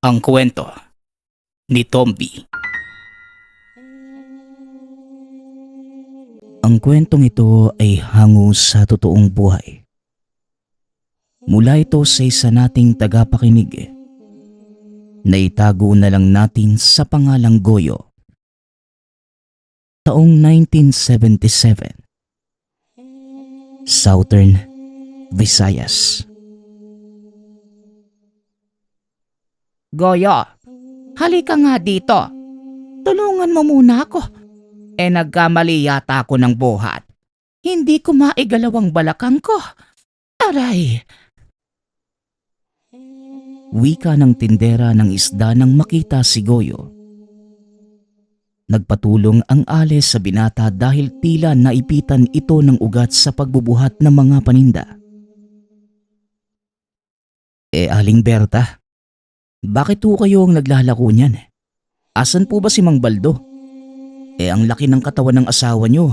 Ang kwento ni Tomby. Ang kwentong ito ay hango sa totoong buhay. Mula ito sa isa nating tagapakinig. Naitago na lang natin sa pangalang Goyo. Taong 1977. Southern Visayas. Goyo, halika nga dito. Tulungan mo muna ako. Nagkamali yata ako ng buhat. Hindi ko maigalaw ang balakang ko. Aray! Wika ng tindera ng isda nang makita si Goyo. Nagpatulong ang ale sa binata dahil tila naipitan ito ng ugat sa pagbubuhat ng mga paninda. Aling Berta, bakit po kayo ang naglalako niyan? Asan po ba si Mang Baldo? Ang laki ng katawan ng asawa niyo,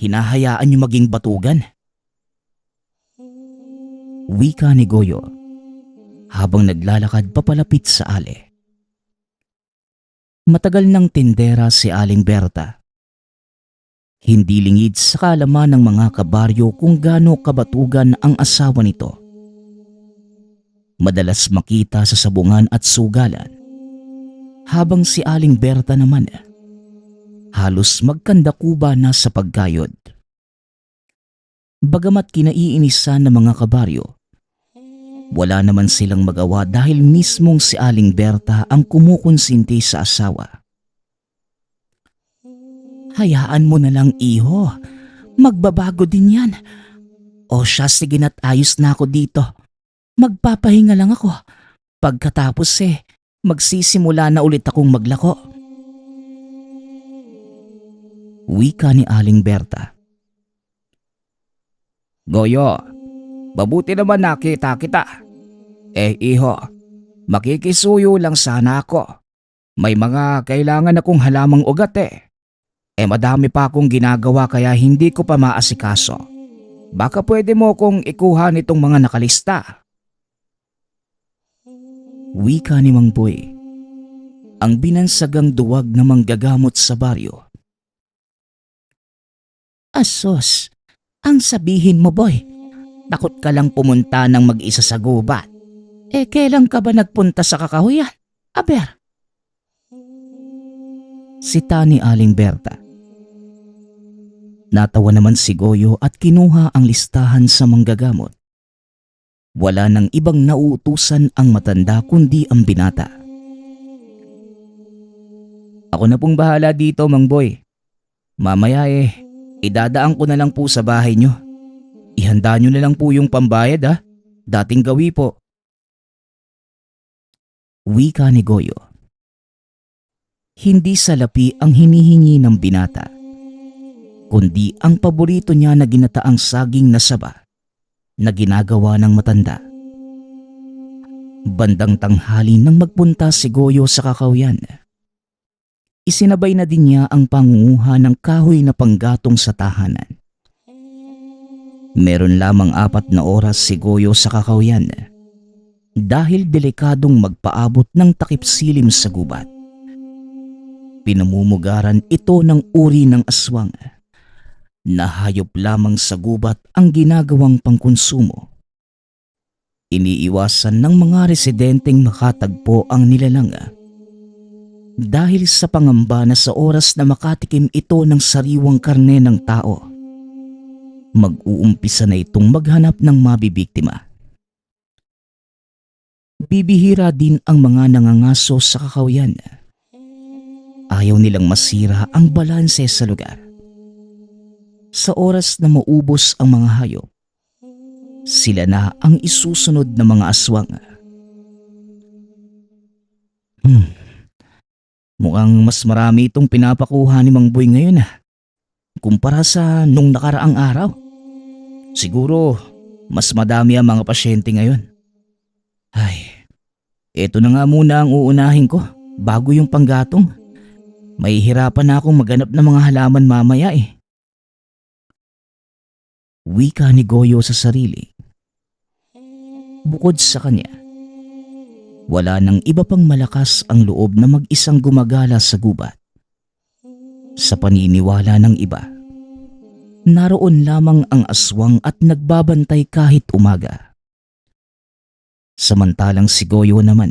hinahayaan niyo maging batugan. Wika ni Goyo habang naglalakad papalapit sa ale. Matagal ng tindera si Aling Berta. Hindi lingid sa kaalaman ng mga kabaryo kung gaano kabatugan ang asawa nito. Madalas makita sa sabungan at sugalan, habang si Aling Berta naman halos magkandakuba na sa pagkayod. Bagamat kinaiinisan ng mga kabaryo, wala naman silang magawa dahil mismong si Aling Berta ang kumukonsinti sa asawa. Hayaan mo na lang, iho. Magbabago din yan. O siya, sige na't ayos na ako dito. Magpapahinga lang ako. Pagkatapos magsisimula na ulit akong maglako. Wika ni Aling Berta. Goyo, mabuti naman nakita kita. Iho, makikisuyo lang sana ako. May mga kailangan akong halamang ugat madami pa akong ginagawa kaya hindi ko pa maasikaso. Baka pwede mo kong ikuha nitong mga nakalista. Wika ni Mang Boy, ang binansagang duwag na manggagamot sa baryo. Asos, ang sabihin mo, boy, takot ka lang pumunta ng mag-isa sa gubat. Kailan ka ba nagpunta sa kakahuyan? Aber. Sita ni Aling Berta. Natawa naman si Goyo at kinuha ang listahan sa manggagamot. Wala nang ibang nauutusan ang matanda kundi ang binata. Ako na pong bahala dito, Mang Boy. Mamaya idadaan ko na lang po sa bahay nyo. Ihanda nyo na lang po yung pambayad Dating gawi po. Wika ni Goyo. Hindi salapi ang hinihingi ng binata, kundi ang paborito niya na ginataang saging na saba na ginagawa ng matanda. Bandang tanghali nang magpunta si Goyo sa kakahuyan, isinabay na din niya ang pangunguha ng kahoy na panggatong sa tahanan. Meron lamang 4 na oras si Goyo sa kakahuyan dahil delikadong magpaabot ng takip silim sa gubat. Pinamumugaran ito ng uri ng aswang na hayop lamang sa gubat ang ginagawang pangkonsumo. Iniiwasan ng mga residenteng makatagpo ang nilalang dahil sa pangamba na sa oras na makatikim ito ng sariwang karne ng tao, mag-uumpisa na itong maghanap ng mabibiktima. Bibihira din ang mga nangangaso sa kakahuyan. Ayaw nilang masira ang balanse sa lugar. Sa oras na maubos ang mga hayop, sila na ang isusunod na mga aswang. Mukhang mas marami itong pinapakuha ni Mang Boy ngayon kumpara sa nung nakaraang araw. Siguro mas madami ang mga pasyente ngayon. Ay, eto na nga muna ang uunahin ko bago yung panggatong. May hirapan na akong maghanap ng mga halaman mamaya Wika ni Goyo sa sarili. Bukod sa kanya, Wala nang iba pang malakas ang loob na mag-isang gumagala sa gubat. Sa paniniwala ng iba, naroon lamang ang aswang at nagbabantay kahit umaga. Samantalang si Goyo naman,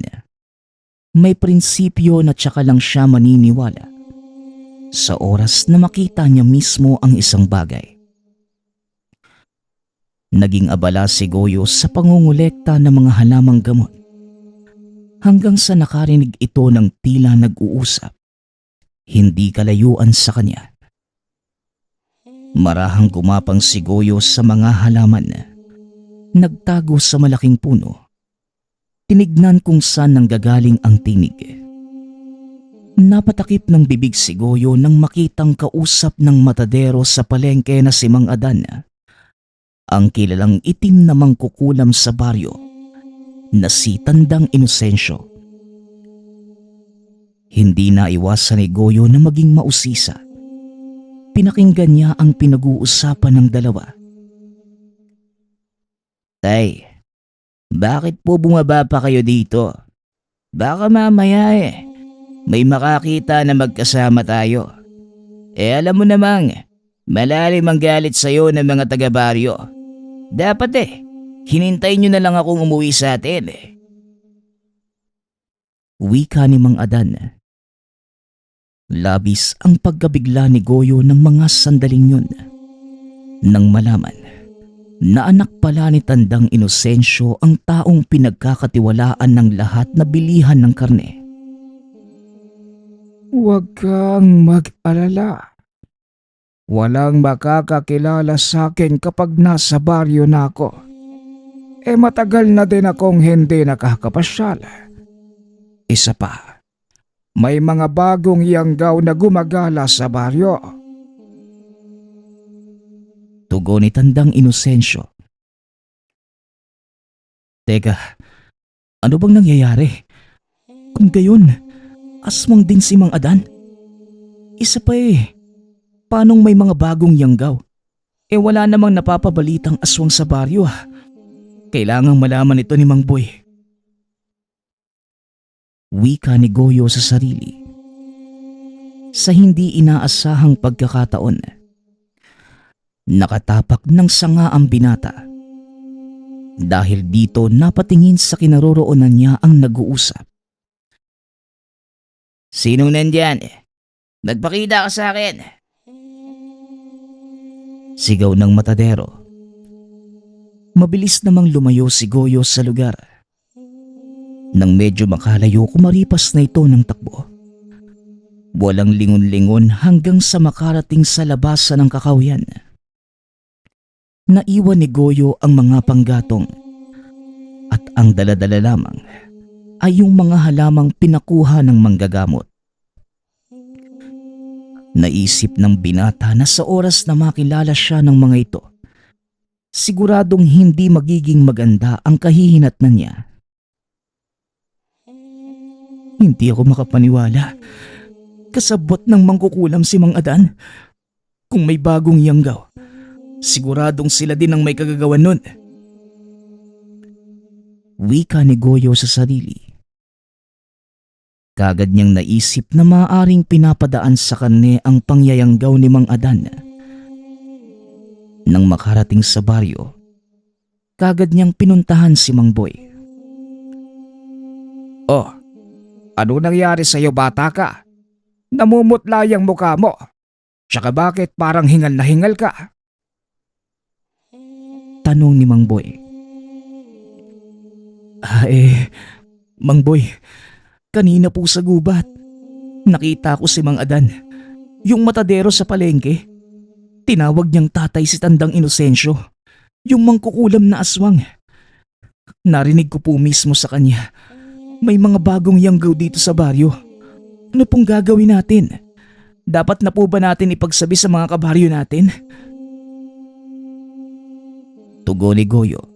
may prinsipyo na tsaka lang siya maniniwala sa oras na makita niya mismo ang isang bagay. Naging abala si Goyo sa pangungulekta ng mga halamang gamot hanggang sa nakarinig ito ng tila nag-uusap, hindi kalayuan sa kanya. Marahang gumapang si Goyo sa mga halaman, nagtago sa malaking puno. Tinignan kung saan nanggagaling ang tinig. Napatakip ng bibig si Goyo nang makitang kausap ng matadero sa palengke na si Mang Adan, ang kilalang itim na mangkukulam sa baryo na si Tandang Inosensyo. Hindi naiwasan ni Goyo na maging mausisa. Pinakinggan niya ang pinag-uusapan ng dalawa. "Tay, bakit po bumaba pa kayo dito? Baka mamaya may makakita na magkasama tayo. Alam mo namang malalim ang galit sa'yo ng mga taga-baryo. Dapat hinintay nyo na lang akong umuwi sa atin." Wika ni Mang Adan. Labis ang pagkabigla ni Goyo ng mga sandaling yun nang malaman na anak pala ni Tandang Inosensyo ang taong pinagkakatiwalaan ng lahat na bilihan ng karne. Huwag kang mag-alala. Walang makakakilala sa akin kapag nasa baryo na ako. Matagal na din akong hindi nakakapasyal. Isa pa, may mga bagong yanggaw na gumagala sa baryo. Tugon ni Tandang Inosensyo. Teka, ano bang nangyayari? Kung gayon, aswang din si Mang Adan? Isa pa paanong may mga bagong yanggaw? Wala namang napapabalitang aswang sa baryo. Kailangang malaman ito ni Mang Boy. Wika ni Goyo sa sarili. Sa hindi inaasahang pagkakataon, nakatapak ng sanga ang binata. Dahil dito napatingin sa kinaroroonan niya ang nag-uusap. "Sinong nandyan? Magpakita ka sa akin!" Sigaw ng matadero. Mabilis namang lumayo si Goyo sa lugar. Nang medyo makalayo, kumaripas na ito ng takbo. Walang lingon-lingon hanggang sa makarating sa labasan ng kakahuyan. Naiwan ni Goyo ang mga panggatong at ang daladala lamang ay yung mga halamang pinakuha ng manggagamot. Naisip ng binata na sa oras na makilala siya ng mga ito, siguradong hindi magiging maganda ang kahihinatnan niya. Hindi ako makapaniwala. Kasabot ng mangkukulam si Mang Adan. Kung may bagong yanggaw, siguradong sila din ang may kagagawan nun. Wika ni Goyo sa sarili. Kagad niyang naisip na maaaring pinapadaan sa kanya ang pangyayanggaw ni Mang Adan. Nang makarating sa baryo, kagad niyang pinuntahan si Mang Boy. "Oh, ano nangyari sa'yo, bata ka? Namumutla yung mukha mo. Tsaka bakit parang hingal na hingal ka?" Tanong ni Mang Boy. Mang Boy, kanina po sa gubat, nakita ko si Mang Adan, yung matadero sa palengke. Tinawag niyang tatay si Tandang Inosensyo, yung mangkukulam na aswang. Narinig ko po mismo sa kanya, may mga bagong yanggaw dito sa baryo. Ano pong gagawin natin? Dapat na po ba natin ipagsabi sa mga kabaryo natin? Tugon ni Goyo.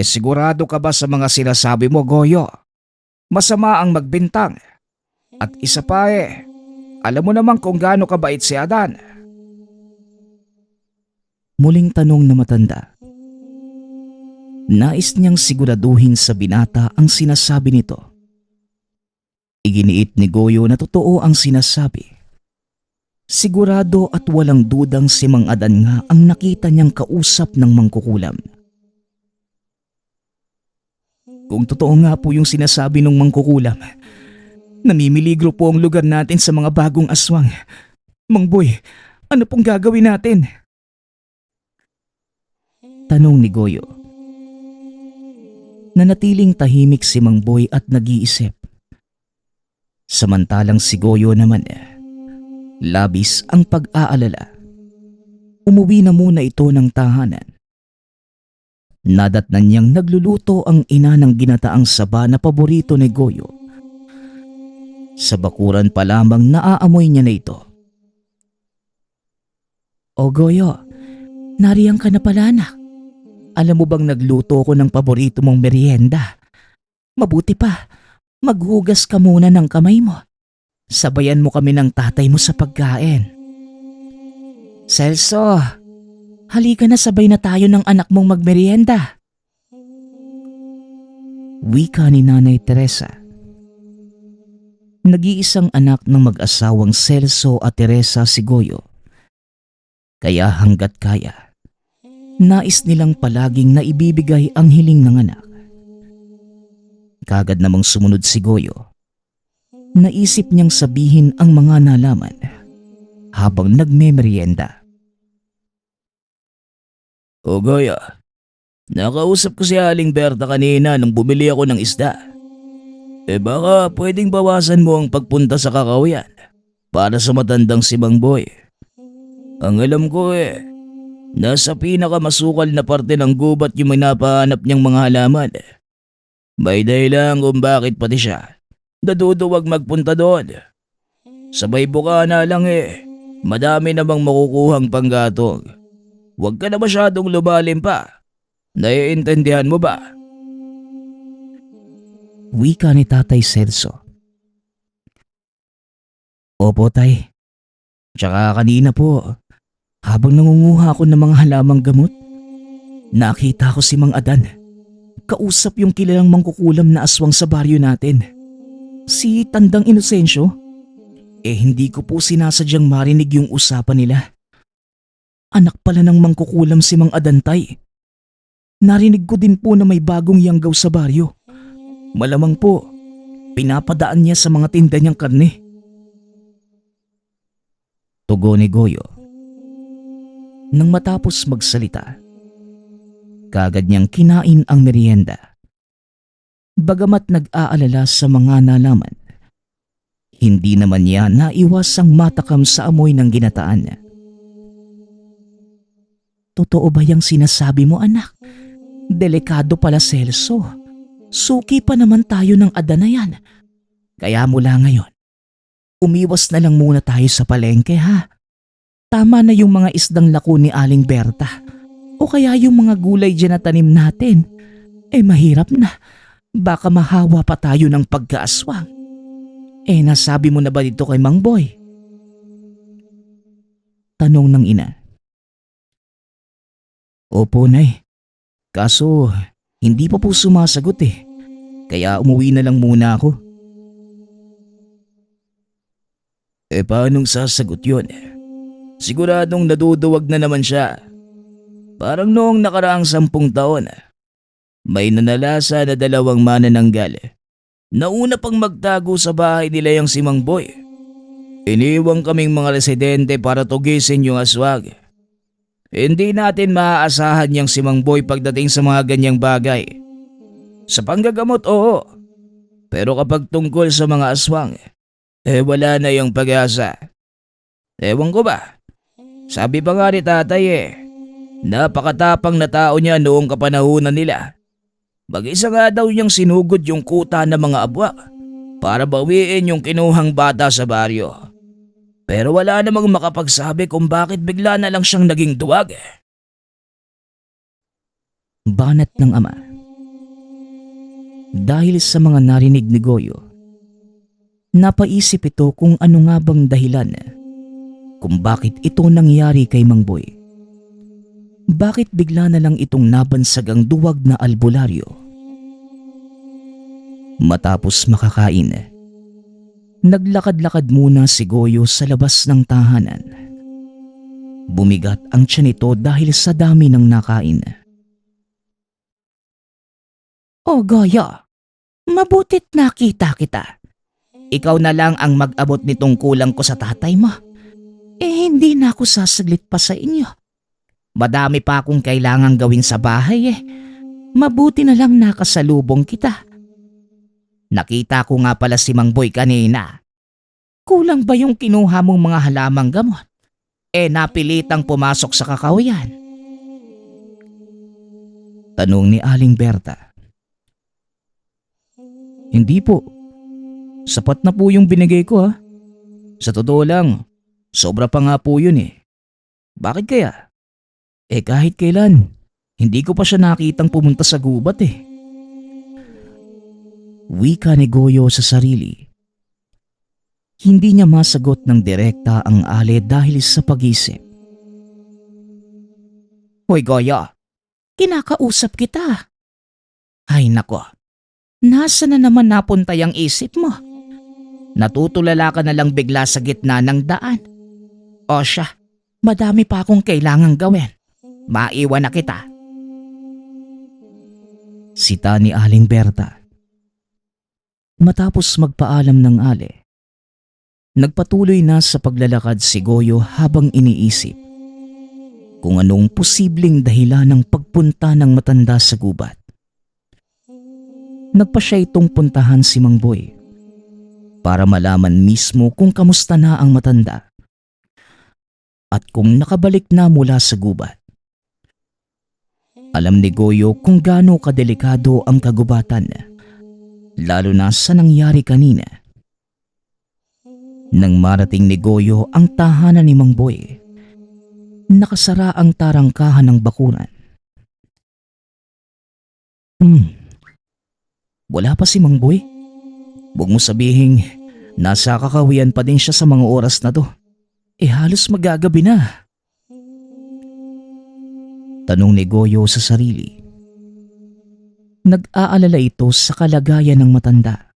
Sigurado ka ba sa mga sinasabi mo, Goyo? Masama ang magbintang. At isa pa alam mo naman kung gaano kabait si Adan. Muling tanong na matanda. Nais niyang siguraduhin sa binata ang sinasabi nito. Iginiit ni Goyo na totoo ang sinasabi. Sigurado at walang dudang si Mang Adan nga ang nakita niyang kausap ng mangkukulam. Kung totoo nga po yung sinasabi ng mangkukulam, namimiligro po ang lugar natin sa mga bagong aswang. Mang Boy, ano pong gagawin natin? Tanong ni Goyo. Nanatiling tahimik si Mang Boy at nag-iisip. Samantalang si Goyo naman labis ang pag-aalala. Umuwi na muna ito ng tahanan. Nadatnan niyang nagluluto ang ina ng ginataang saba na paborito ni Goyo. Sa bakuran pa lamang naaamoy niya na ito. O Goyo, nariyan ka na pala anak. Alam mo bang nagluto ko ng paborito mong merienda? Mabuti pa, maghugas ka muna ng kamay mo. Sabayan mo kami ng tatay mo sa pagkain. Celso, halika na sabay na tayo ng anak mong magmerienda. Wika ni Nanay Teresa. Nag-iisang anak ng mag-asawang Celso at Teresa si Goyo. Kaya hanggat kaya, nais nilang palaging naibibigay ang hiling ng anak. Kagad namang sumunod si Goyo. Naisip niyang sabihin ang mga nalaman habang nagmemerienda. O Goyo, nakausap ko si Aling Berta kanina nung bumili ako ng isda. Baka pwedeng bawasan mo ang pagpunta sa kakawian para sa matandang si Mang Boy. Ang alam ko nasa pinakamasukal na parte ng gubat yung minapahanap niyang mga halaman. May dahilan kung bakit pati siya naduduwag magpunta doon. Sabay buka na lang madami namang makukuhang panggatong. Huwag ka na masyadong lumalim pa. Naiintindihan mo ba? Wika ni Tatay Celso. Opo tay. Tsaka kanina po, habang nangunguha ako ng mga halamang gamot, nakita ko si Mang Adan. Kausap yung kilalang mangkukulam na aswang sa baryo natin. Si Tandang Inocencio? Hindi ko po sinasadyang marinig yung usapan nila. Anak pala ng mangkukulam si Mang Adantay. Narinig ko din po na may bagong yanggaw sa baryo. Malamang po, pinapadaan niya sa mga tinda niyang karne. Tugon ni Goyo. Nang matapos magsalita, kagad niyang kinain ang merienda. Bagamat nag-aalala sa mga nalaman, hindi naman niya naiwasang matakam sa amoy ng ginataan. Totoo ba yung sinasabi mo anak? Delikado pala Celso. Suki pa naman tayo ng Adan na yan. Kaya mula ngayon, umiwas na lang muna tayo sa palengke ha. Tama na yung mga isdang lako ni Aling Berta. O kaya yung mga gulay dyan na tanim natin. Mahirap na. Baka mahawa pa tayo ng pagkaaswang. Nasabi mo na ba dito kay Mang Boy? Tanong ng ina. Opo, Nay. Kaso, hindi pa po sumasagot Kaya umuwi na lang muna ako. Paanong sasagot yun? Siguradong naduduwag na naman siya. Parang noong nakaraang 10 taon. May nanalasa na 2 manananggal. Nauna pang magtago sa bahay nila yung si Mang Boy. Iniwang kaming mga residente para tugisin yung aswang. Hindi natin maaasahan yung si Mang Boy pagdating sa mga ganyang bagay. Sa panggagamot, oo. Pero kapag tungkol sa mga aswang, wala na yung pag-asa. Ewan ko ba? Sabi pa nga ni tatay napakatapang na tao niya noong kapanahunan nila. Mag-isa nga daw niyang sinugod yung kuta ng mga abwa para bawiin yung kinuhang bata sa baryo. Pero wala namang makapagsabi kung bakit bigla na lang siyang naging duwag. Banat ng ama. Dahil sa mga narinig ni Goyo, napaisip ito kung ano nga bang dahilan kung bakit ito nangyari kay Mang Boy. Bakit bigla na lang itong nabansag ang duwag na albularyo? Matapos makakain, naglakad-lakad muna si Goyo sa labas ng tahanan. Bumigat ang tiyan nito dahil sa dami ng nakain. O Goyo, mabutit nakita kita. Ikaw na lang ang mag-abot nitong kulang ko sa tatay mo. Hindi na ako sasaglit pa sa inyo. Madami pa akong kailangang gawin sa bahay. Mabuti na lang nakasalubong kita. Nakita ko nga pala si Mang Boy kanina. Kulang ba yung kinuha mong mga halamang gamot? Napilitang pumasok sa kakahuyan. Tanong ni Aling Berta. Hindi po. Sapat na po yung binigay ko ha. Sa totoo lang, sobra pa nga po yun eh. Bakit kaya? Kahit kailan, hindi ko pa siya nakitang pumunta sa gubat eh. Wika ni Goyo sa sarili. Hindi niya masagot ng direkta ang Ale dahil sa pag-isip. Hoy Goyo, kinakausap kita. Ay nako, nasa na naman napunta yung isip mo? Natutulala ka na lang bigla sa gitna ng daan. O siya, madami pa akong kailangang gawin. Maiwan na kita. Sita ni Aling Berta. Matapos magpaalam ng Ale, nagpatuloy na sa paglalakad si Goyo habang iniisip kung anong posibleng dahilan ng pagpunta ng matanda sa gubat. Nagpa siya itong puntahan si Mang Boy para malaman mismo kung kamusta na ang matanda at kung nakabalik na mula sa gubat. Alam ni Goyo kung gaano kadelikado ang kagubatan, lalo na sa nangyari kanina. Nang marating ni Goyo ang tahanan ni Mang Boy, nakasara ang tarangkahan ng bakuran. Wala pa si Mang Boy? Huwag mo sabihing nasa kakawian pa din siya sa mga oras na to. Halos magagabi na. Tanong ni Goyo sa sarili. Nag-aalala ito sa kalagayan ng matanda.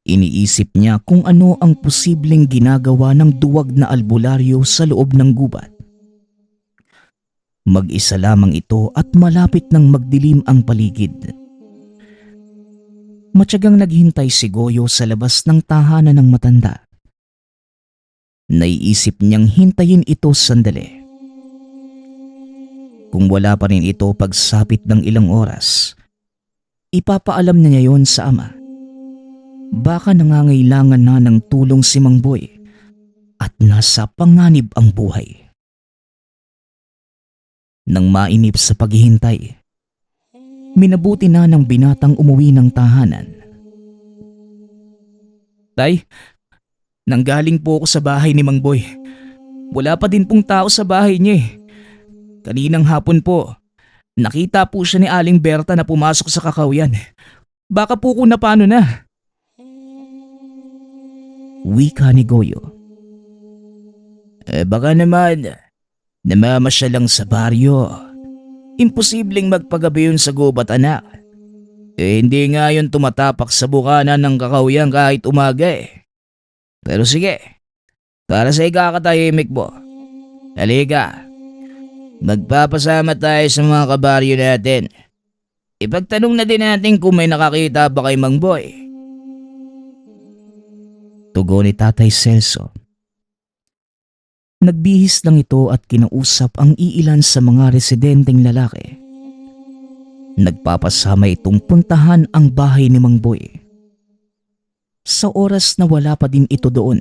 Iniisip niya kung ano ang posibleng ginagawa ng duwag na albularyo sa loob ng gubat. Mag-isa lamang ito at malapit nang magdilim ang paligid. Matyagang naghintay si Goyo sa labas ng tahanan ng matanda. Naiisip niyang hintayin ito sandali. Kung wala pa rin ito pagsapit ng ilang oras, ipapaalam na niya yon sa ama. Baka nangangailangan na ng tulong si Mang Boy at nasa panganib ang buhay. Nang mainip sa paghihintay, minabuti na ng binatang umuwi ng tahanan. Tay, nanggaling po ako sa bahay ni Mang Boy. Wala pa din pong tao sa bahay niya eh. Kaninang hapon po, nakita po siya ni Aling Berta na pumasok sa kakahuyan. Baka po kung napano na. Wika ni Goyo. Baka naman, namamasyal lang sa baryo. Imposibleng magpagabi yun sa gubat anak. Hindi nga yun tumatapak sa bukana ng kakahuyan kahit umaga eh. Pero sige, para sa ikakatahimik mo, halika. Magpapasama tayo sa mga kabaryo natin. Ipagtanong na din natin kung may nakakita ba kay Mang Boy. Tugon ni Tatay Celso. Nagbihis lang ito at kinausap ang iilan sa mga residenteng lalaki. Nagpapasama itong puntahan ang bahay ni Mang Boy. Sa oras na wala pa din ito doon,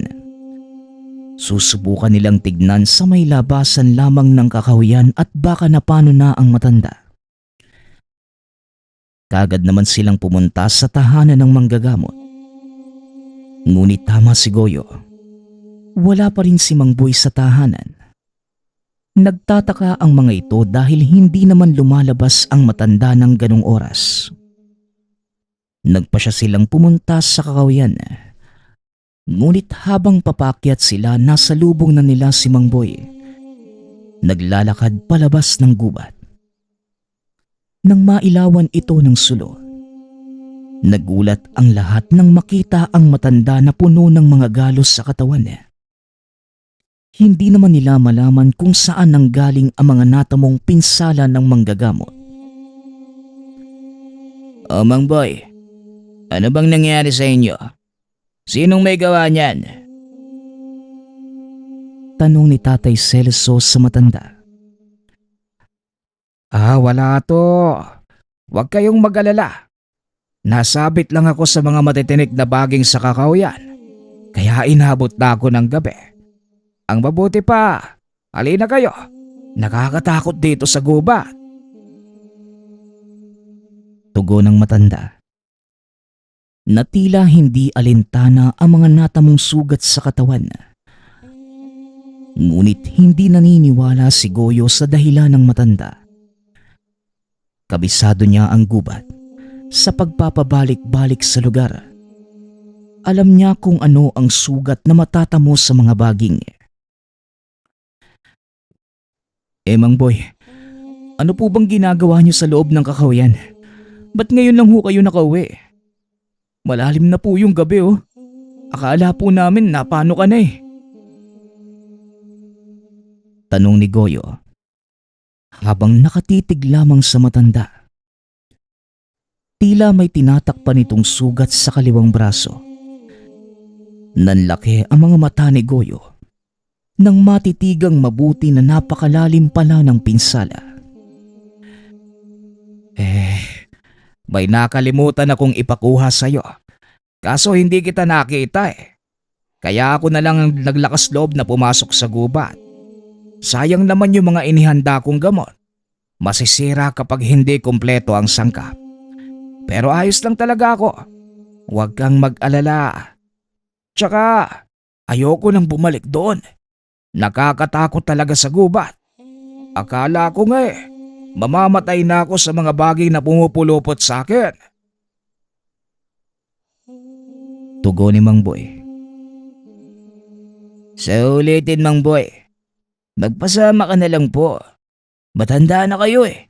susubukan nilang tignan sa may labasan lamang ng kakahuyan at baka napano na ang matanda. Kagad naman silang pumunta sa tahanan ng manggagamot. Ngunit tama si Goyo. Wala pa rin si Mang Boy sa tahanan. Nagtataka ang mga ito dahil hindi naman lumalabas ang matanda ng ganong oras. Nagpasya silang pumunta sa kakahuyan. Ngunit habang papakyat sila, nasa lubong na nila si Mang Boy. naglalakad palabas ng gubat. Nang mailawan ito ng sulo, nagulat ang lahat nang makita ang matanda na puno ng mga galos sa katawan niya. Hindi naman nila malaman kung saan nanggaling ang mga natamong pinsala ng manggagamot. O Mang Boy, ano bang nangyari sa inyo? Sinong may gawa niyan? Tanong ni Tatay Celso sa matanda. Wala to. Huwag kayong mag-alala. Nasabit lang ako sa mga matitinik na baging sa kakahuyan. Kaya inabot na ako ng gabi. Ang mabuti pa, halina kayo. Nakakatakot dito sa gubat. Tugon ng matanda. Na tila hindi alintana ang mga natamong sugat sa katawan. Ngunit hindi naniniwala si Goyo sa dahilan ng matanda. Kabisado niya ang gubat sa pagpapabalik-balik sa lugar. Alam niya kung ano ang sugat na matatamo sa mga baging. Mang Boy, ano po bang ginagawa niyo sa loob ng kakahuyan? Ba't ngayon lang ho kayo nakauwi? Malalim na po yung gabi oh. Akala po namin napano ka na eh. Tanong ni Goyo habang nakatitig lamang sa matanda. Tila may tinatakpan itong sugat sa kaliwang braso. Nanlaki ang mga mata ni Goyo nang matitigang mabuti na napakalalim pala ng pinsala. May nakalimutan akong ipakuha sa'yo. Kaso hindi kita nakita eh. Kaya ako na lang ang naglakas loob na pumasok sa gubat. Sayang naman yung mga inihanda kong gamot. Masisira kapag hindi kumpleto ang sangkap. Pero ayos lang talaga ako. Huwag kang mag-alala. Tsaka ayoko nang bumalik doon. Nakakatakot talaga sa gubat. Akala ko nga mamamatay na ako sa mga bagay na pumupulupot sa akin. Tugon ni Mang Boy. Sa ulitin Mang Boy, magpasama ka na lang po. Matanda na kayo eh.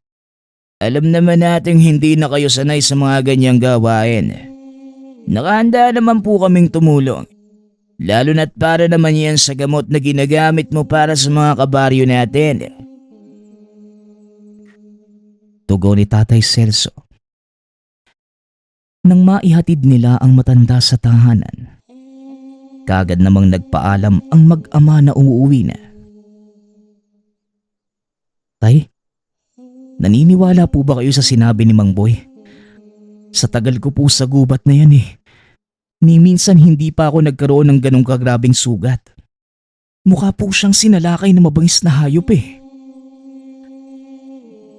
Alam naman nating hindi na kayo sanay sa mga ganyang gawain. Nakahanda naman po kaming tumulong. Lalo na't para naman yan sa gamot na ginagamit mo para sa mga kabaryo natin. Tugon ni Tatay Celso. Nang maihatid nila ang matanda sa tahanan, kagad namang nagpaalam ang mag-ama na umuwi na. Tay, naniniwala po ba kayo sa sinabi ni Mang Boy? Sa tagal ko po sa gubat na yan ni minsan hindi pa ako nagkaroon ng ganong kagrabing sugat. Mukha po siyang sinalakay na mabangis na hayop eh.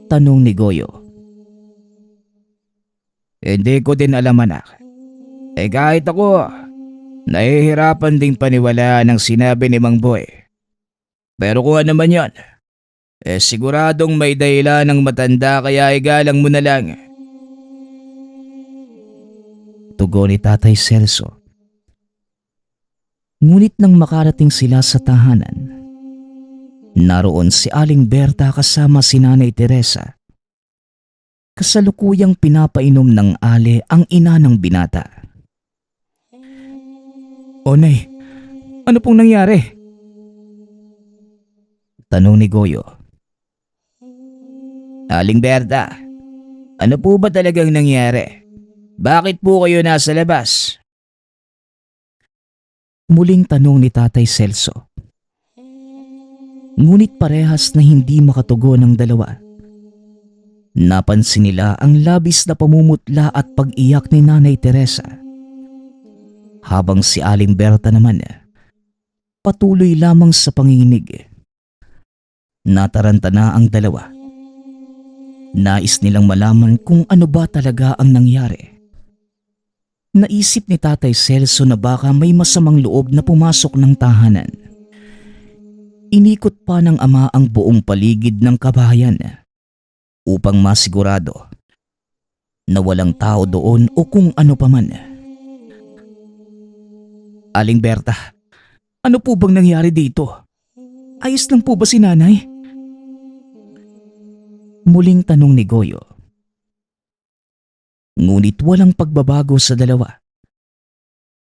Tanong ni Goyo. Hindi ko din alam anak. Kahit ako, nahihirapan ding paniwalaan ang sinabi ni Mang Boy. Pero kung ano man yan, siguradong may dahilan ng matanda kaya igalang mo na lang. Tugon ni Tatay Celso. Ngunit nang makarating sila sa tahanan, naroon si Aling Berta kasama si Nanay Teresa. Kasalukuyang pinapainom ng ale ang ina ng binata. O Nay, ano pong nangyari? Tanong ni Goyo. Aling Berta, ano po ba talagang nangyari? Bakit po kayo nasa labas? Muling tanong ni Tatay Celso. Ngunit parehas na hindi makatugon ng dalawa. Napansin nila ang labis na pamumutla at pag-iyak ni Nanay Teresa. Habang si Aling Berta naman patuloy lamang sa panginginig. Nataranta na ang dalawa. Nais nilang malaman kung ano ba talaga ang nangyari. Naisip ni Tatay Celso na baka may masamang loob na pumasok ng tahanan. Inikot pa ng ama ang buong paligid ng kabahayan upang masigurado na walang tao doon o kung ano paman. Aling Berta, ano po bang nangyari dito? Ayos lang po ba si nanay? Muling tanong ni Goyo. Ngunit walang pagbabago sa dalawa.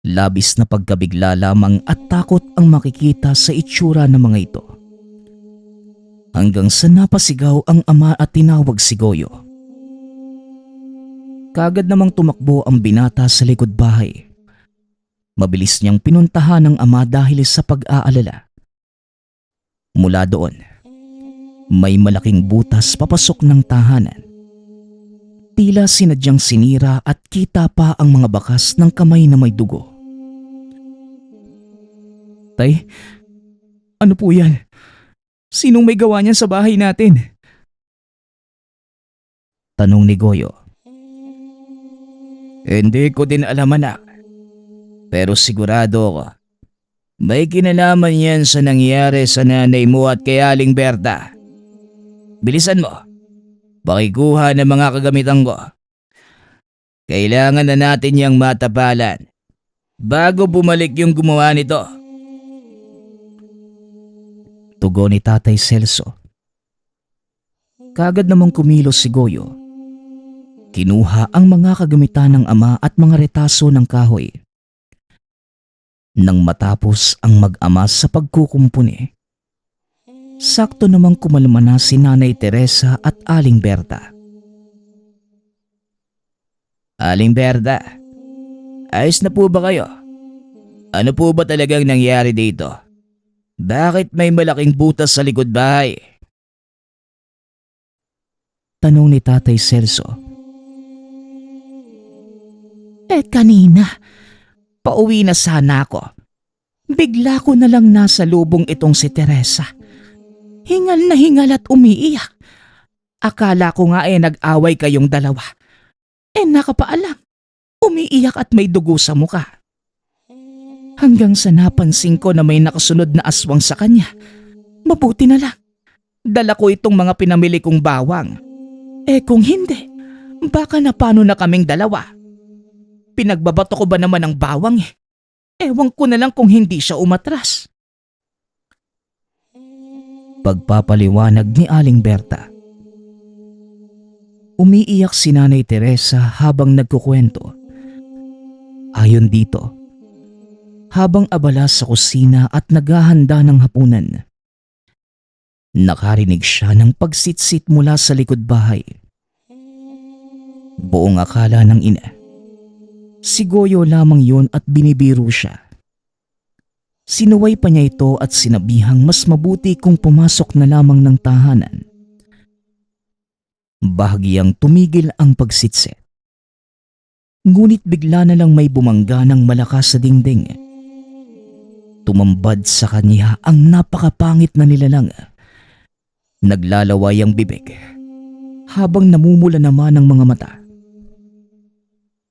Labis na pagkabigla lamang at takot ang makikita sa itsura ng mga ito. Hanggang sa napasigaw ang ama at tinawag si Goyo. Kaagad namang tumakbo ang binata sa likod bahay. Mabilis niyang pinuntahan ng ama dahil sa pag-aalala. Mula doon, may malaking butas papasok ng tahanan. Tila sinadyang sinira at kita pa ang mga bakas ng kamay na may dugo. Tay, ano po yan? Sinong may gawa niyan sa bahay natin? Tanong ni Goyo. Hindi ko din alam, anak. Pero sigurado ako, may kinalaman yan sa nangyari sa nanay mo at kay Aling Berta. Bilisan mo. Pakikuha ng mga kagamitan ko. Kailangan na natin yang matapalan bago bumalik yung gumawa nito. Tugon ni Tatay Celso. Kaagad namang kumilos si Goyo. Kinuha ang mga kagamitan ng ama at mga retaso ng kahoy. Nang matapos ang mag-ama sa pagkukumpuni, sakto namang kumalma na si Nanay Teresa at Aling Berta. Aling Berta, ayos na po ba kayo? Ano po ba talagang nangyari dito? Bakit may malaking butas sa likod bahay? Tanong ni Tatay Celso. Kanina, pauwi na sana ako. Bigla ko na lang nasa lubong itong si Teresa. Hingal na hingal at umiiyak. Akala ko nga nag-away kayong dalawa. Nakapaalam, umiiyak at may dugo sa muka. Hanggang sa napansin ko na may nakasunod na aswang sa kanya. Mabuti na lang. Dala ko itong mga pinamili kong bawang. Kung hindi, baka na paano na kaming dalawa. Pinagbabato ko ba naman ang bawang Ewan ko na lang kung hindi siya umatras. Pagpapaliwanag ni Aling Berta. Umiiyak si Nanay Teresa habang nagkukwento. Ayon dito, habang abala sa kusina at naghahanda ng hapunan, nakarinig siya ng pagsitsit mula sa likod bahay. Buong akala ng ina, si Goyo lamang yun at binibiro siya. Sinuway pa niya ito at sinabihang mas mabuti kung pumasok na lamang ng tahanan. Bahagyang tumigil ang pagsitsit. Ngunit bigla na lang may bumangga ng malakas sa dingding. Tumambad sa kanya ang napakapangit na nilalang. Naglalaway ang bibig habang namumula naman ang mga mata.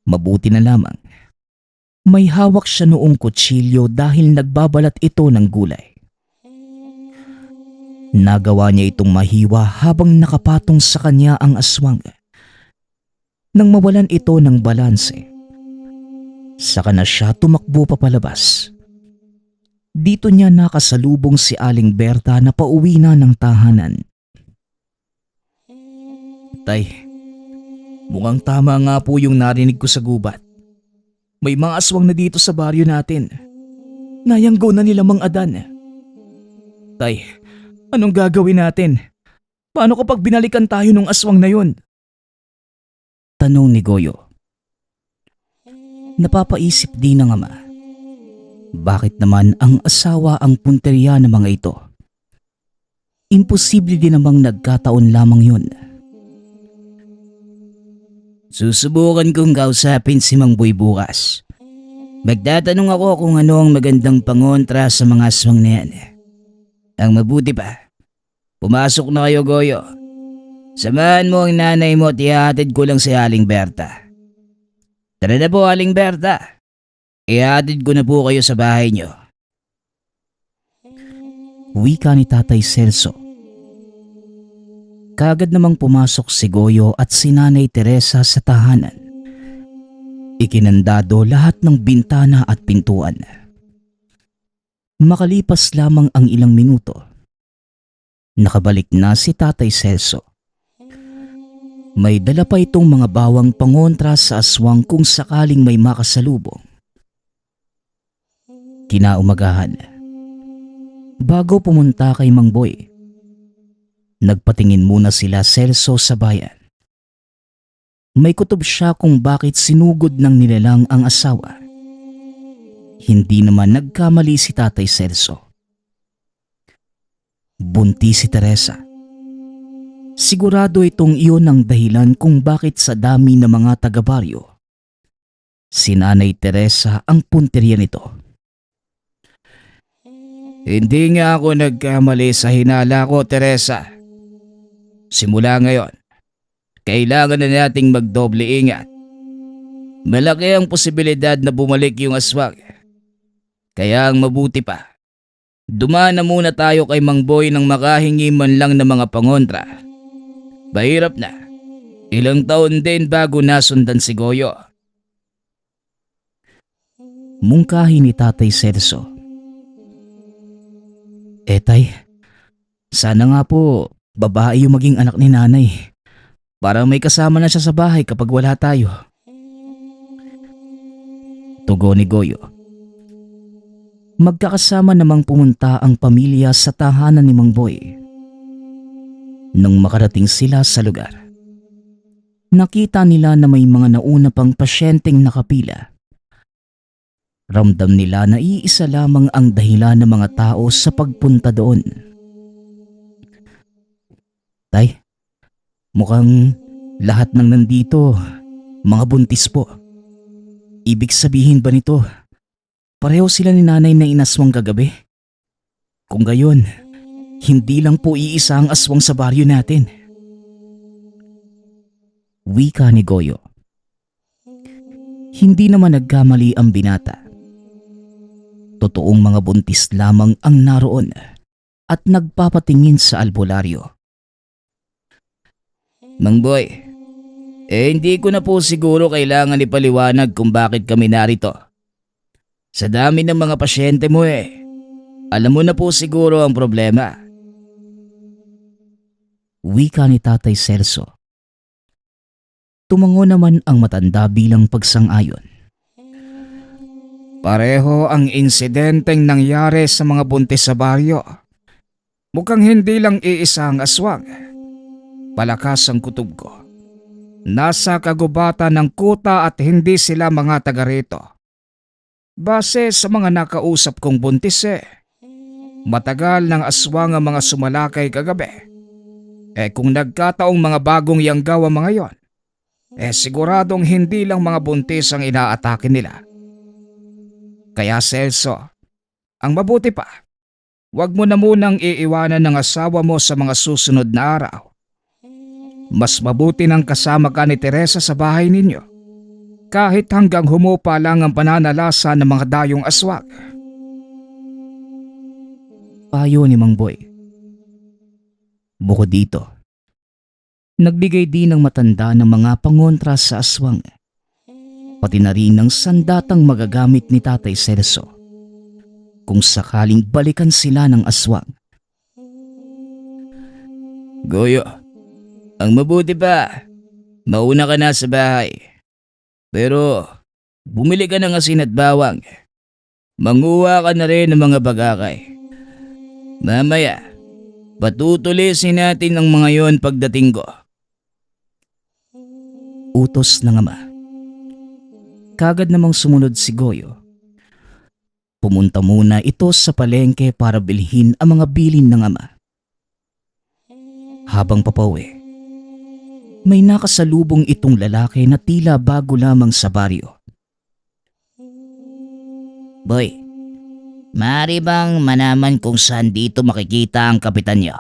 Mabuti na lamang, may hawak siya noong kutsilyo dahil nagbabalat ito ng gulay. Nagawa niya itong mahiwa habang nakapatong sa kanya ang aswang. Nang mawalan ito ng balanse, saka na siya tumakbo papalabas. Dito niya nakasalubong si Aling Berta na pauwi na ng tahanan. Tay, mukhang tama nga po yung narinig ko sa gubat. May mga aswang na dito sa baryo natin. Nayanggo na nila Mang Adan. Tay, anong gagawin natin? Paano kapag binalikan tayo ng aswang na yun? Tanong ni Goyo. Napapaisip din ng ama. Bakit naman ang asawa ang punteriya ng mga ito? Imposible din namang nagkataon lamang yun. Susubukan kong kausapin si Mang Boy bukas. Magtatanong ako kung ano ang magandang pangontra sa mga aswang na yan. Ang mabuti pa, pumasok na kayo, Goyo. Samahan mo ang nanay mo at ihatid ko lang si Aling Berta. Tara na po, Aling Berta. Ihatid ko na po kayo sa bahay niyo. Wika ni Tatay Celso. Kaagad namang pumasok si Goyo at si Nanay Teresa sa tahanan. Ikinandado lahat ng bintana at pintuan. Makalipas lamang ang ilang minuto, nakabalik na si Tatay Celso. May dala pa itong mga bawang pangontra sa aswang kung sakaling may makasalubong. Kinaumagahan, bago pumunta kay Mang Boy, nagpatingin muna sila Celso sa bayan. May kutob siya kung bakit sinugod ng nilalang ang asawa. Hindi naman nagkamali si Tatay Celso. Buntis si Teresa. Sigurado itong iyon ang dahilan kung bakit sa dami ng mga taga-baryo, si Nanay Teresa ang punteriya nito. Hindi nga ako nagkamali sa hinala ko, Teresa. Simula ngayon, kailangan na nating magdoble ingat. Malaki ang posibilidad na bumalik yung aswang. Kaya ang mabuti pa, dumaan na muna tayo kay Mang Boy nang makahingi man lang ng mga pangontra. Mahirap na. Ilang taon din bago nasundan si Goyo. Mungkahi ni Tatay Celso. Tay, sana nga po babae yung maging anak ni Nanay para may kasama na siya sa bahay kapag wala tayo. Tugon ni Goyo. Magkakasama namang pumunta ang pamilya sa tahanan ni Mang Boy. Nang makarating sila sa lugar, nakita nila na may mga nauna pang pasyenteng nakapila. Ramdam nila na iisa lamang ang dahilan ng mga tao sa pagpunta doon. Tay, mukhang lahat ng nandito, mga buntis po. Ibig sabihin ba nito, pareho sila ni Nanay na inaswang kagabi? Kung gayon, hindi lang po iisa ang aswang sa baryo natin. Wika ni Goyo. Hindi naman nagkamali ang binata. Totoong mga buntis lamang ang naroon at nagpapatingin sa albularyo. Mang Boy, hindi ko na po siguro kailangan ipaliwanag kung bakit kami narito. Sa dami ng mga pasyente mo alam mo na po siguro ang problema. Wika ni Tatay Celso. Tumango naman ang matanda bilang pagsang-ayon. Pareho ang insidenteng nangyari sa mga buntis sa baryo. Mukhang hindi lang iisa ang aswang. Palakas ang kutob ko. Nasa kagubatan ng kuta at hindi sila mga taga rito. Base sa mga nakausap kong buntis matagal ng aswang ang mga sumalakay kagabi. Kung nagkataong mga bagong yanggaw ang mga yon, siguradong hindi lang mga buntis ang inaatake nila. Kaya Celso, ang mabuti pa, huwag mo na munang iiwanan ng asawa mo sa mga susunod na araw. Mas mabuti nang kasama ka ni Teresa sa bahay ninyo, kahit hanggang humupa lang ang pananalasa ng mga dayong aswang. Payo ni Mang Boy. Bukod dito, nagbigay din ng matanda ng mga pangontra sa aswang, pati na rin ng sandatang magagamit ni Tatay Celso kung sakaling balikan sila ng aswang. Goyo, ang mabuti pa, mauna ka na sa bahay. Pero bumili ka ng asin at bawang. Manguha ka na rin ng mga bagakay. Mamaya, patutulisin natin ang mga yon pagdating ko. Utos ng ama. Kagad namang sumunod si Goyo. Pumunta muna ito sa palengke para bilhin ang mga bilin ng ama. Habang papauwi, may nakasalubong itong lalaki na tila bago lamang sa baryo. Boy, maaari bang manaman kung saan dito makikita ang kapitan niyo?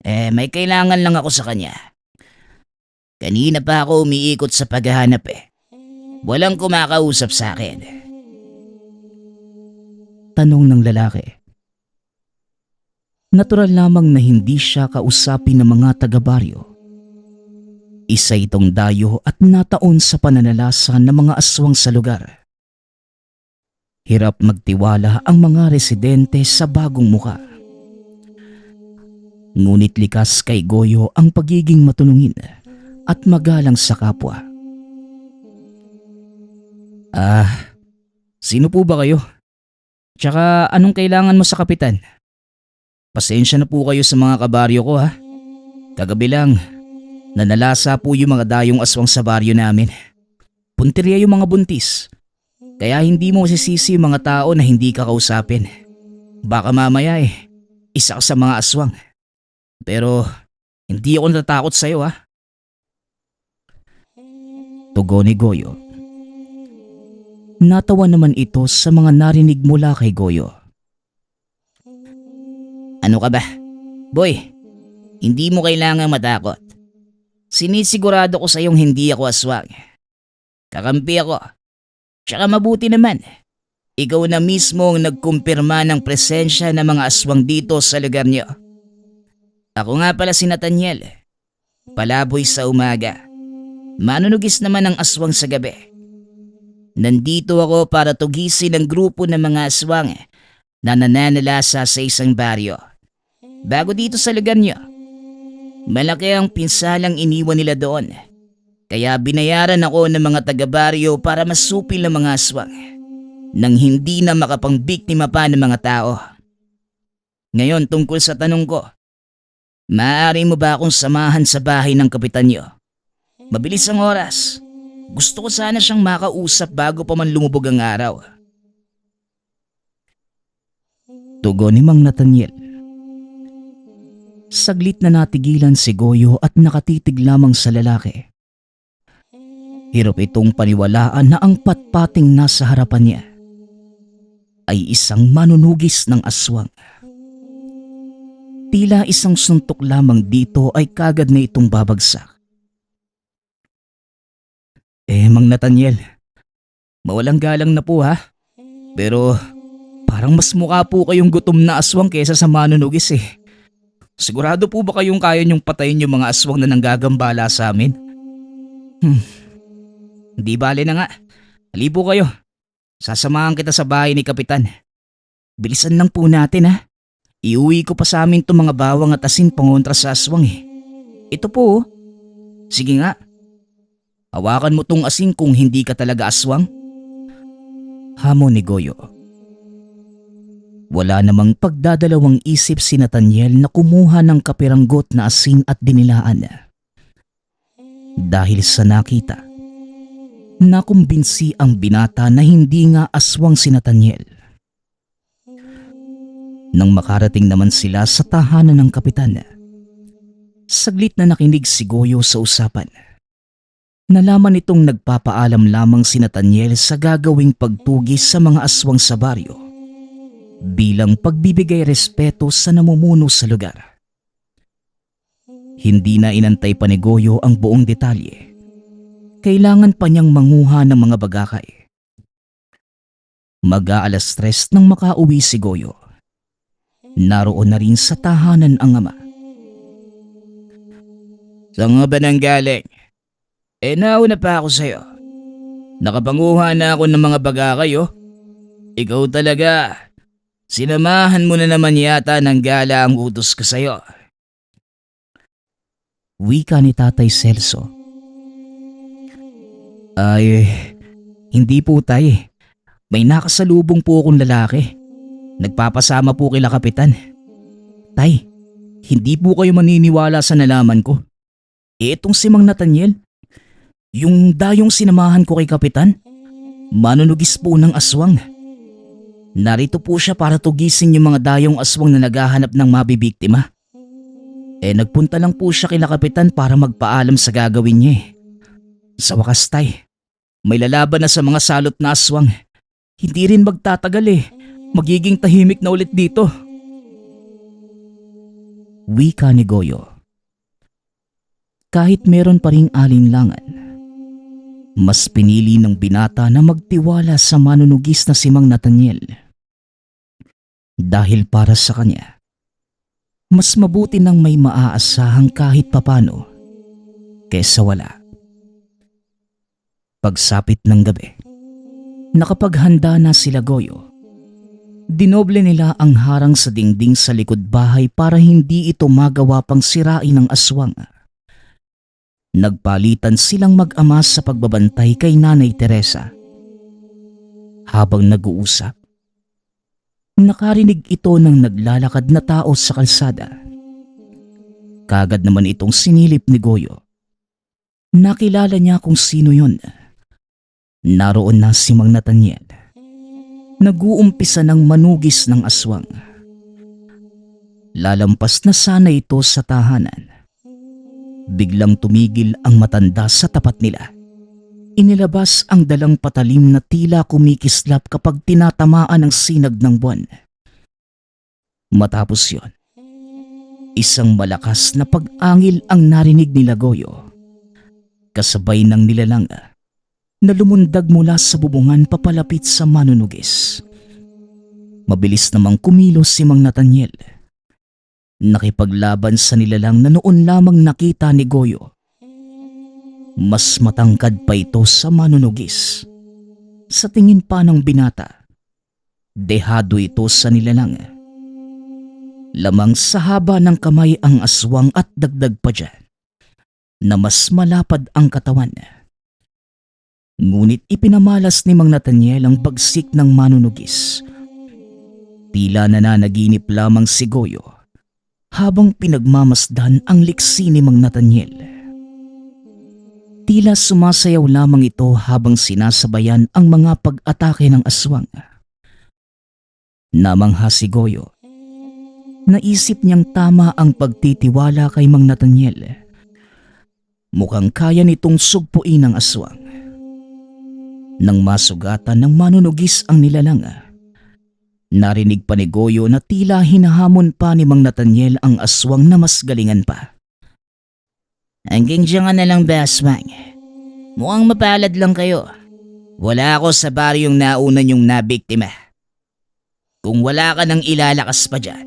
May kailangan lang ako sa kanya. Kanina pa ako umiikot sa paghahanap Walang kumakausap sa akin. Tanong ng lalaki. Natural lamang na hindi siya kausapin ng mga taga-baryo. Isa itong dayo at nataon sa pananalasa ng mga aswang sa lugar. Hirap magtiwala ang mga residente sa bagong muka. Ngunit likas kay Goyo ang pagiging matulungin at magalang sa kapwa. Sino po ba kayo? Tsaka anong kailangan mo sa kapitan? Pasensya na po kayo sa mga kabaryo ko ha. Kagabi lang, nanalasa po yung mga dayong aswang sa baryo namin. Puntirya yung mga buntis. Kaya hindi mo masisisi yung mga tao na hindi ka kausapin. Baka mamaya isa ka sa mga aswang. Pero hindi ako natatakot sa'yo ha. Tugon ni Goyo. Natawa naman ito sa mga narinig mula kay Goyo. Ano ka ba? Boy, hindi mo kailangang matakot. Sinisigurado ko sa iyong hindi ako aswang. Kakampi ako. Tsaka mabuti naman. Ikaw na mismo ang nagkumpirma ng presensya ng mga aswang dito sa lugar niyo. Ako nga pala si Nathaniel. Palaboy sa umaga. Manunugis naman ang aswang sa gabi. Nandito ako para tugisin ang grupo ng mga aswang na nananalasa sa isang baryo. Bago dito sa lugar niyo. Malaki ang pinsalang iniwan nila doon. Kaya binayaran ako ng mga taga-baryo para masupil ng mga aswang nang hindi na makapangbiktima pa ng mga tao. Ngayon tungkol sa tanong ko, maaari mo ba akong samahan sa bahay ng kapitan niyo? Mabilis ang oras. Gusto ko sana siyang makausap bago pa man lumubog ang araw. Tugon ni Mang Nathaniel. Saglit na natigilan si Goyo at nakatitig lamang sa lalaki. Hirap itong paniwalaan na ang patpating nasa harapan niya ay isang manunugis ng aswang. Tila isang suntok lamang dito ay kagad na itong babagsak. Mang Nathaniel, mawalang galang na po ha. Pero parang mas mukha po kayong gutom na aswang kaysa sa manunugis eh. Sigurado po ba kayong kaya niyong patayin yung mga aswang na nanggagambala sa amin? Di bale na nga. Halipo kayo. Sasamahan kita sa bahay ni Kapitan. Bilisan lang po natin ha. Iuwi ko pa sa amin itong mga bawang at asin pangontra sa aswang eh. Ito po. Sige nga. Hawakan mo tong asin kung hindi ka talaga aswang. Hamon ni Goyo. Wala namang pagdadalawang isip si Nathaniel na kumuha ng kapiranggot na asin at dinilaan. Dahil sa nakita, nakumbinsi ang binata na hindi nga aswang si Nathaniel. Nang makarating naman sila sa tahanan ng kapitan, saglit na nakinig si Goyo sa usapan. Nalaman itong nagpapaalam lamang si Nathaniel sa gagawing pagtugis sa mga aswang sa baryo bilang pagbibigay respeto sa namumuno sa lugar. Hindi na inantay pa ni Goyo ang buong detalye. Kailangan pa niyang manguha ng mga bagakay. Mag-aalas 3 nang makauwi si Goyo. Naroon na rin sa tahanan ang ama. Saan nga ba nang galing? Nauna pa ako sa'yo. Nakapanguha na ako ng mga bagakay oh. Ikaw talaga. Sinamahan mo na naman yata ng gala ang utos ko sa'yo. Wika ni Tatay Celso. Ay, hindi po tay. May nakasalubong po akong lalaki. Nagpapasama po kila Kapitan. Tay, hindi po kayo maniniwala sa nalaman ko. Itong si Mang Nathaniel, yung dayong sinamahan ko kay Kapitan, manunugis po ng aswang. Narito po siya para tugisin yung mga dayong aswang na naghahanap ng mabibiktima. Nagpunta lang po siya kila Kapitan para magpaalam sa gagawin niya eh. Sa wakas tay, may lalaban na sa mga salot na aswang. Hindi rin magtatagal eh. Magiging tahimik na ulit dito. Wika ni Goyo. Kahit meron pa ring alinlangan, mas pinili ng binata na magtiwala sa manunugis na si Mang Nathaniel. Dahil para sa kanya, mas mabuti nang may maaasahang kahit papano kesa wala. Pagsapit ng gabi, nakapaghanda na sila Goyo. Dinoble nila ang harang sa dingding sa likod bahay para hindi ito magawa pang sirain ng aswang. Nagpalitan silang mag-ama sa pagbabantay kay Nanay Teresa. Habang nag-uusap, nakarinig ito ng naglalakad na tao sa kalsada. Kagad naman itong sinilip ni Goyo. Nakilala niya kung sino yun. Naroon na si Mang Nathaniel. Nag-uumpisa ng manugis ng aswang. Lalampas na sana ito sa tahanan. Biglang tumigil ang matanda sa tapat nila. Inilabas ang dalang patalim na tila kumikislap kapag tinatamaan ng sinag ng buwan. Matapos yon, isang malakas na pag-angil ang narinig ni Goyo. Kasabay ng nilalang na lumundag mula sa bubungan papalapit sa manunugis. Mabilis namang kumilos si Mang Nathaniel. Nakipaglaban sa nilalang na noon lamang nakita ni Goyo. Mas matangkad pa ito sa manunugis. Sa tingin pa ng binata, dehado ito sa nilalang. Lamang sa haba ng kamay ang aswang at dagdag pa dyan na mas malapad ang katawan. Ngunit ipinamalas ni Mang Nathaniel ang bagsik ng manunugis. Tila nananaginip lamang si Goyo habang pinagmamasdan ang liksi ni Mang Nathaniel. Tila sumasayaw lamang ito habang sinasabayan ang mga pag-atake ng aswang. Namangha si Goyo. Naisip niyang tama ang pagtitiwala kay Mang Nathaniel. Mukhang kaya nitong sugpuin ang aswang. Nang masugatan ng manunugis ang nilalang, narinig pa ni Goyo na tila hinahamon pa ni Mang Nathaniel ang aswang na mas galingan pa. Hanggang diyan ka na lang ba, aswang? Mukhang mapalad lang kayo. Wala ako sa baryong nauna niyong nabiktima. Kung wala ka nang ilalakas pa dyan,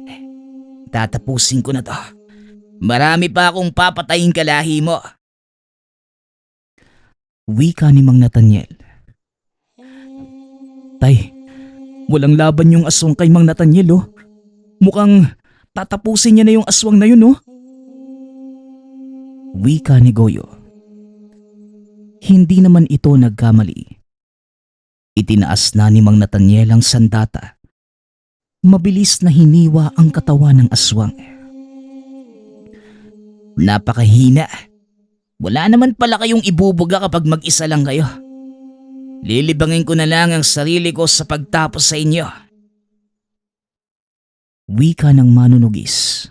tatapusin ko na to. Marami pa akong papatayin kalahi mo. Wika ni Mang Nathaniel. Tay, walang laban yung aswang kay Mang Nathaniel, oh. Mukhang tatapusin niya na yung aswang na yun, oh. Wika ni Goyo. Hindi naman ito nagkamali. Itinaas na ni Mang Nathaniel ang sandata. Mabilis na hiniwa ang katawan ng aswang. Napakahina. Wala naman pala kayong ibubuga kapag mag-isa lang kayo. Lilibangin ko na lang ang sarili ko sa pagtapos sa inyo. Wika ng manunugis.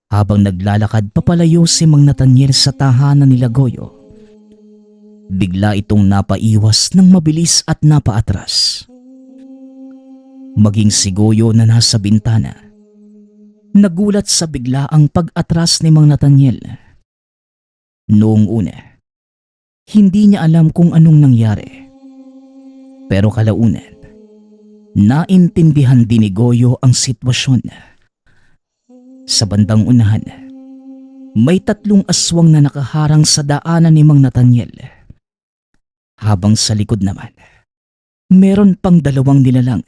Habang naglalakad papalayo si Mang Nathaniel sa tahanan ni Goyo, bigla itong napaiwas ng mabilis at napaatras. Maging si Goyo na nasa bintana, nagulat sa bigla ang pag-atras ni Mang Nathaniel. Noong una, hindi niya alam kung anong nangyari. Pero kalaunan, naintindihan din ni Goyo ang sitwasyon. Sa bandang unahan, may 3 aswang na nakaharang sa daanan ni Mang Nathaniel. Habang sa likod naman, meron pang 2 nilalang.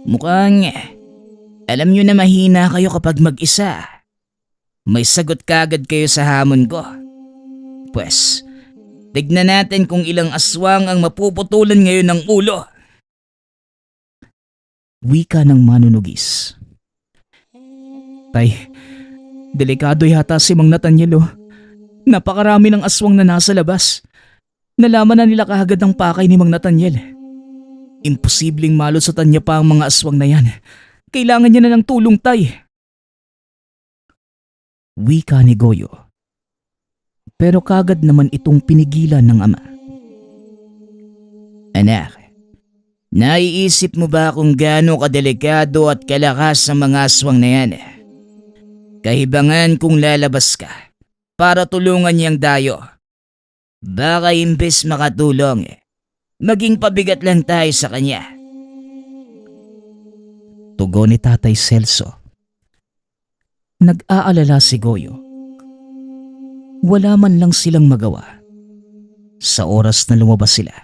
Mukhang alam nyo na mahina kayo kapag mag-isa. May sagot kagad kayo sa hamon ko. Pwes, tignan natin kung ilang aswang ang mapuputulan ngayon ng ulo. Wika ng manunugis. Tay, delikado yata si Mang Nathaniel, oh. Napakarami ng aswang na nasa labas. Nalaman na nila kaagad ang pakay ni Mang Nathaniel. Imposibleng malusatan niya pa ang mga aswang na yan. Kailangan niya na ng tulong, tay. Wika ni Goyo. Pero kagad naman itong pinigilan ng ama. Anak, naiisip mo ba kung gaano kadelikado at kalakas ang mga aswang na yan? Kahibangan kung lalabas ka para tulungan niyang dayo. Baka imbes makatulong, maging pabigat lang tayo sa kanya. Tugon ni Tatay Celso. Nag-aalala si Goyo. Wala man lang silang magawa. Sa oras na lumabas sila,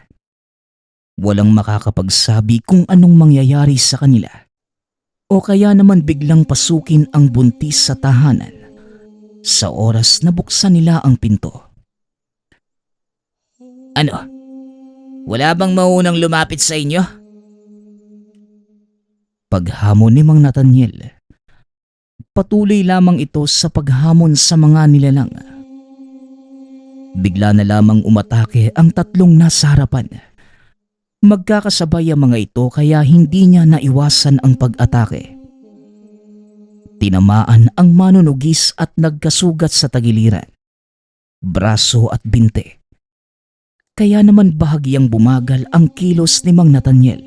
walang makakapagsabi kung anong mangyayari sa kanila. O kaya naman biglang pasukin ang buntis sa tahanan sa oras na buksan nila ang pinto. Ano? Wala bang maunang lumapit sa inyo? Paghamon ni Mang Nathaniel, patuloy lamang ito sa paghamon sa mga nilalang. Bigla na lamang umatake ang tatlong nasa harapan. Magkakasabay ang mga ito kaya hindi niya naiwasan ang pag-atake. Tinamaan ang manunugis at nagkasugat sa tagiliran, braso at binte. Kaya naman bahagyang bumagal ang kilos ni Mang Nathaniel.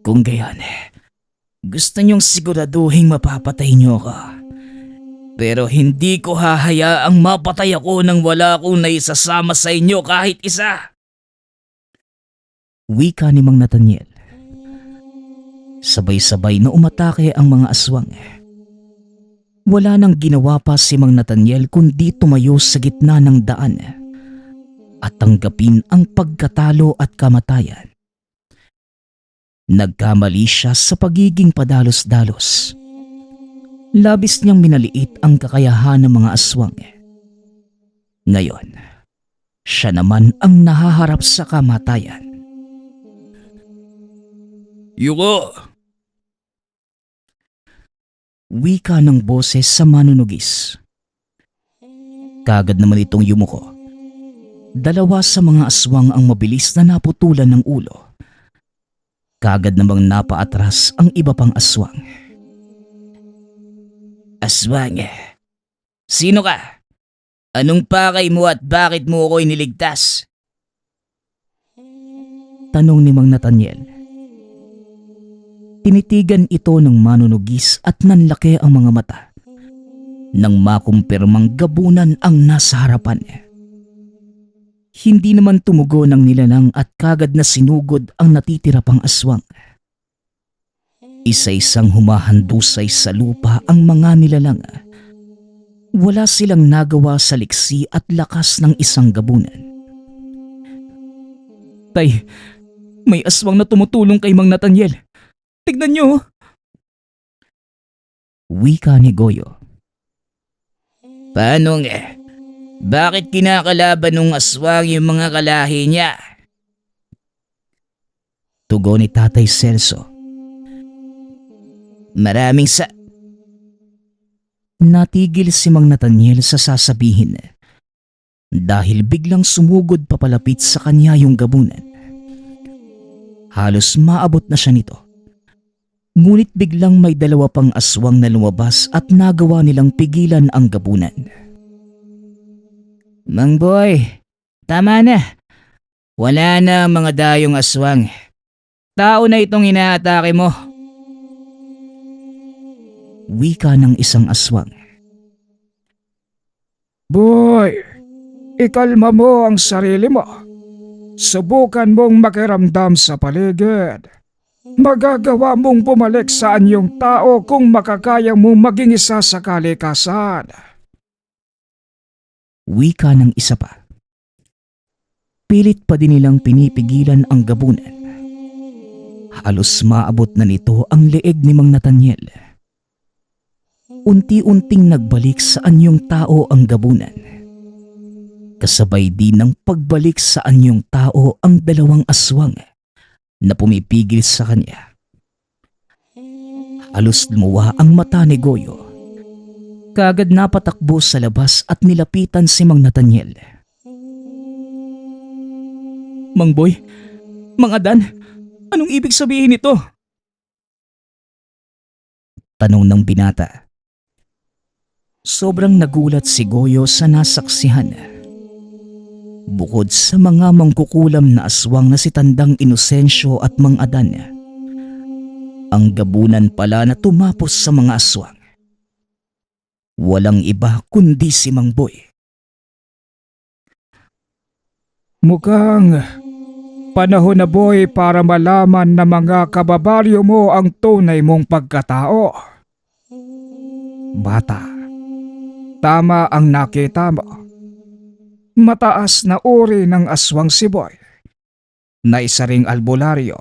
Kung gayon, gusto niyong siguraduhing mapapatay niyo ako. Pero hindi ko hahayaang mapatay ako nang wala akong naisasama sa inyo kahit isa. Wika ni Mang Nathaniel. Sabay-sabay na umatake ang mga aswang. Wala nang ginawa pa si Mang Nathaniel kundi tumayo sa gitna ng daan at tanggapin ang pagkatalo at kamatayan. Nagkamali siya sa pagiging padalos-dalos. Labis niyang minaliit ang kakayahan ng mga aswang. Ngayon, siya naman ang nahaharap sa kamatayan. Yuko! Wika ng boses sa manunugis. Kagad naman itong yumuko. Dalawa sa mga aswang ang mabilis na naputulan ng ulo. Kagad namang napaatras ang iba pang aswang. Aswang, sino ka? Anong pakay mo at bakit mo ako iniligtas? Tanong ni Mang Nathaniel. Tinitigan ito ng manunugis at nanlaki ang mga mata nang makumpirmang gabunan ang nasa harapan. Hindi naman tumugo ng nilalang at kagad na sinugod ang natitira pang aswang. Isa-isang humahandusay sa lupa ang mga nilalang. Wala silang nagawa sa liksi at lakas ng isang gabunan. Tay, may aswang na tumutulong kay Mang Nathaniel. Tignan niyo! Wika ni Goyo. Paano nga? Bakit kinakalaban ng aswang yung mga kalahi niya? Tugon ni Tatay Celso. Natigil si Mang Nathaniel sa sasabihin dahil biglang sumugod papalapit sa kanya yung gabunan. Halos maabot na siya nito. Ngunit biglang may dalawa pang aswang na lumabas at nagawa nilang pigilan ang gabunan. Mang Boy, tama na. Wala na ang mga dayong aswang. Tao na itong inaatake mo. Wika ng isang aswang. Boy, ikalma mo ang sarili mo. Subukan mong makiramdam sa paligid. Magagawa mong bumalik sa anyong tao kung makakaya mong maging isa sa kalikasan. Wika ng isa pa. Pilit pa din nilang pinipigilan ang gabunan. Halos maabot na nito ang leeg ni Mang Nathaniel. Unti-unting nagbalik sa anyong tao ang gabunan. Kasabay din ng pagbalik sa anyong tao ang dalawang aswang na pumipigil sa kanya. Halos lumuwa ang mata ni Goyo. Kagad napatakbo sa labas at nilapitan si Mang Nathaniel. Mang Boy, Mang Adan, anong ibig sabihin nito? Tanong ng binata. Sobrang nagulat si Goyo sa nasaksihan. Bukod sa mga mangkukulam na aswang na si Tandang Inosensyo at Mang Adan, ang gabunan pala na tumapos sa mga aswang. Walang iba kundi si Mang Boy. Mukhang panahon na, boy, para malaman na mga kababaryo mo ang tunay mong pagkatao. Bata, tama ang nakita mo. Mataas na uri ng aswang si Boy, na isa ring albularyo.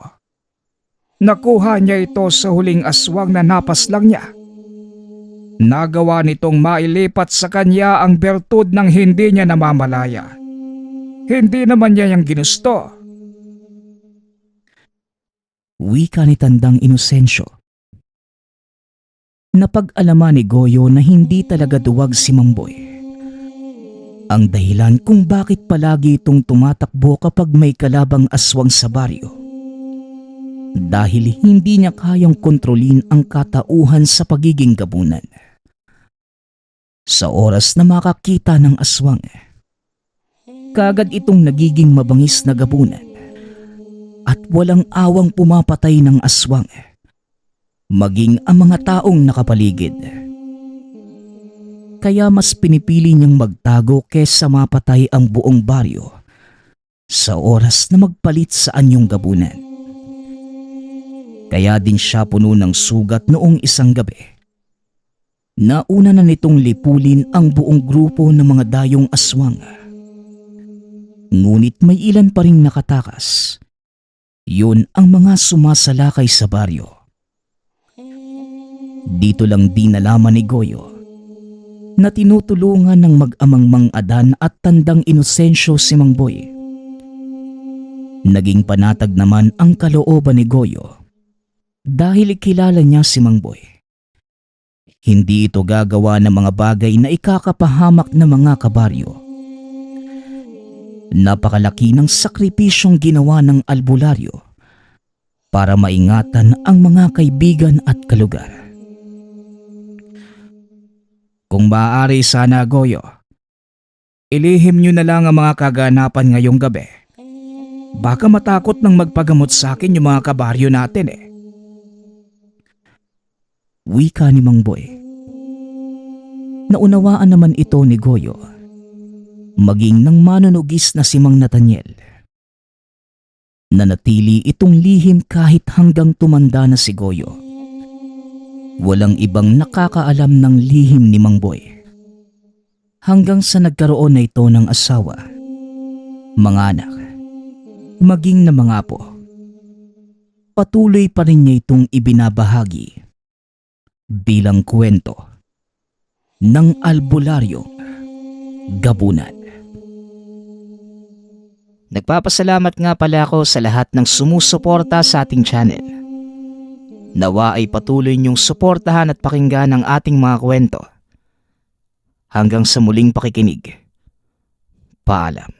Nakuha niya ito sa huling aswang na napaslang niya. Nagawa nitong mailipat sa kanya ang bertud ng hindi niya namamalaya. Hindi naman niya yung ginusto. Wika ni Tandang Inosensyo. Napag-alaman ni Goyo na hindi talaga duwag si Mang Boy. Ang dahilan kung bakit palagi itong tumatakbo kapag may kalabang aswang sa baryo. Dahil hindi niya kayang kontrolin ang katauhan sa pagiging gabunan. Sa oras na makakita ng aswang, kagad itong nagiging mabangis na gabunan at walang awang pumapatay ng aswang, maging ang mga taong nakapaligid. Kaya mas pinipili niyang magtago kesa mapatay ang buong baryo sa oras na magpalit sa anyong gabunan. Kaya din siya puno ng sugat noong isang gabi. Nauna na nitong lipulin ang buong grupo ng mga dayong aswang. Ngunit may ilan pa ring nakatakas. Yun ang mga sumasalakay sa baryo. Dito lang din nalaman ni Goyo na tinutulungan ng mag-amang Mang Adan at Tandang Inosensyo si Mang Boy. Naging panatag naman ang kalooban ni Goyo dahil kilala niya si Mang Boy. Hindi ito gagawa ng mga bagay na ikakapahamak ng mga kabaryo. Napakalaki ng sakripisyong ginawa ng albularyo para maingatan ang mga kaibigan at kalugar. Kung maaari sana, Goyo, ilihim niyo na lang ang mga kaganapan ngayong gabi. Baka matakot nang magpagamot sa akin yung mga kabaryo natin eh. Wika ni Mang Boy. Naunawaan naman ito ni Goyo, maging ng manunugis na si Mang Nathaniel. Nanatili itong lihim kahit hanggang tumanda na si Goyo. Walang ibang nakakaalam ng lihim ni Mang Boy. Hanggang sa nagkaroon na ito ng asawa, mga anak, maging na mga apo. Patuloy pa rin niya itong ibinabahagi bilang kwento ng Albularyo Gabunan. Nagpapasalamat nga pala ako sa lahat ng sumusuporta sa ating channel. Nawa ay patuloy niyong suportahan at pakinggan ang ating mga kwento. Hanggang sa muling pakikinig. Paalam.